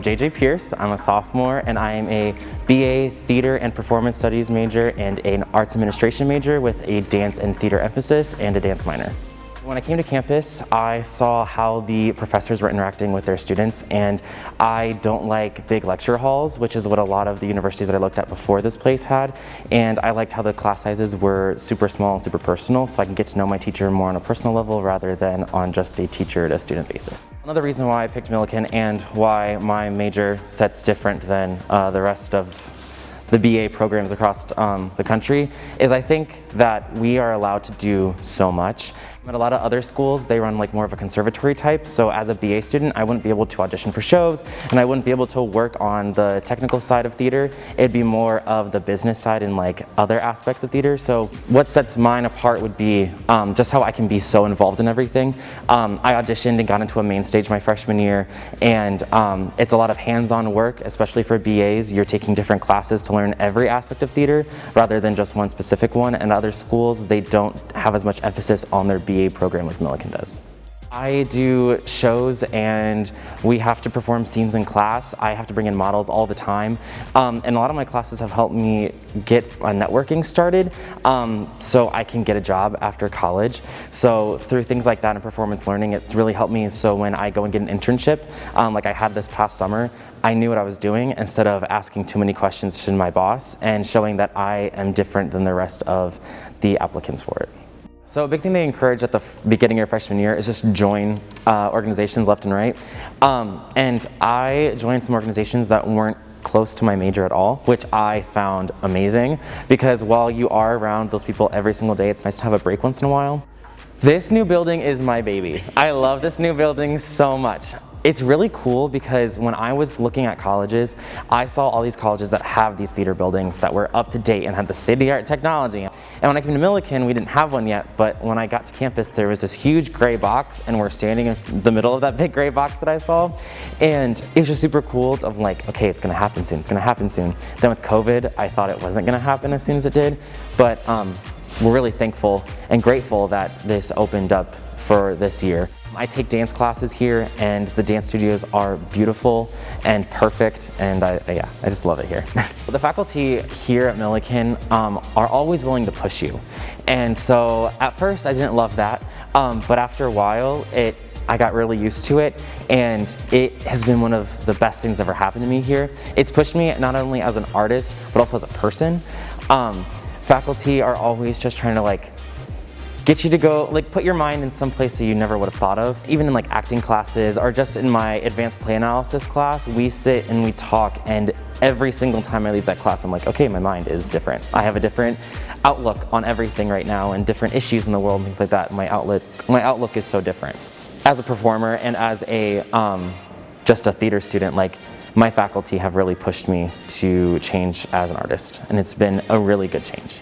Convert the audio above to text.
JJ Pierce. I'm a sophomore and I am a BA Theater and Performance Studies major and an Arts Administration major with a dance and theater emphasis and a dance minor. When I came to campus, I saw how the professors were interacting with their students, and I don't like big lecture halls, which is what a lot of the universities that I looked at before this place had, and I liked how the class sizes were super small and super personal, so I can get to know my teacher more on a personal level rather than on just a teacher to student basis. Another reason why I picked Millikin and why my major set's different than the rest of the BA programs across the country is I think that we are allowed to do so much. At a lot of other schools, they run like more of a conservatory type, so as a BA student, I wouldn't be able to audition for shows, and I wouldn't be able to work on the technical side of theater. It'd be more of the business side and like other aspects of theater. So what sets mine apart would be just how I can be so involved in everything. I auditioned and got into a main stage my freshman year, and it's a lot of hands-on work, especially for BAs. You're taking different classes to learn every aspect of theater rather than just one specific one, and other schools, they don't have as much emphasis on their BA program like Millikin does. I do shows and we have to perform scenes in class. I have to bring in models all the time, and a lot of my classes have helped me get networking started so I can get a job after college. So through things like that and performance learning, it's really helped me, so when I go and get an internship, like I had this past summer, I knew what I was doing instead of asking too many questions to my boss, and showing that I am different than the rest of the applicants for it. So a big thing they encourage at the beginning of your freshman year is just join organizations left and right. And I joined some organizations that weren't close to my major at all, which I found amazing, because while you are around those people every single day, it's nice to have a break once in a while. This new building is my baby. I love this new building so much. It's really cool because when I was looking at colleges, I saw all these colleges that have these theater buildings that were up to date and had the state-of-the-art technology. And when I came to Millikin, we didn't have one yet, but when I got to campus, there was this huge gray box, and we're standing in the middle of that big gray box that I saw. And it was just super cool of like, okay, it's gonna happen soon, it's gonna happen soon. Then with COVID, I thought it wasn't gonna happen as soon as it did, but we're really thankful and grateful that this opened up for this year. I take dance classes here, and the dance studios are beautiful and perfect, and I just love it here. The faculty here at Millikin are always willing to push you, and so at first I didn't love that, but after a while I got really used to it, and it has been one of the best things that ever happened to me here. It's pushed me not only as an artist, but also as a person. Faculty are always just trying to like get you to go, like put your mind in some place that you never would have thought of. Even in like acting classes or just in my advanced play analysis class, we sit and we talk, and every single time I leave that class, I'm like, okay, my mind is different. I have a different outlook on everything right now and different issues in the world and things like that. My outlook is so different. As a performer and as a just a theater student, like my faculty have really pushed me to change as an artist, and it's been a really good change.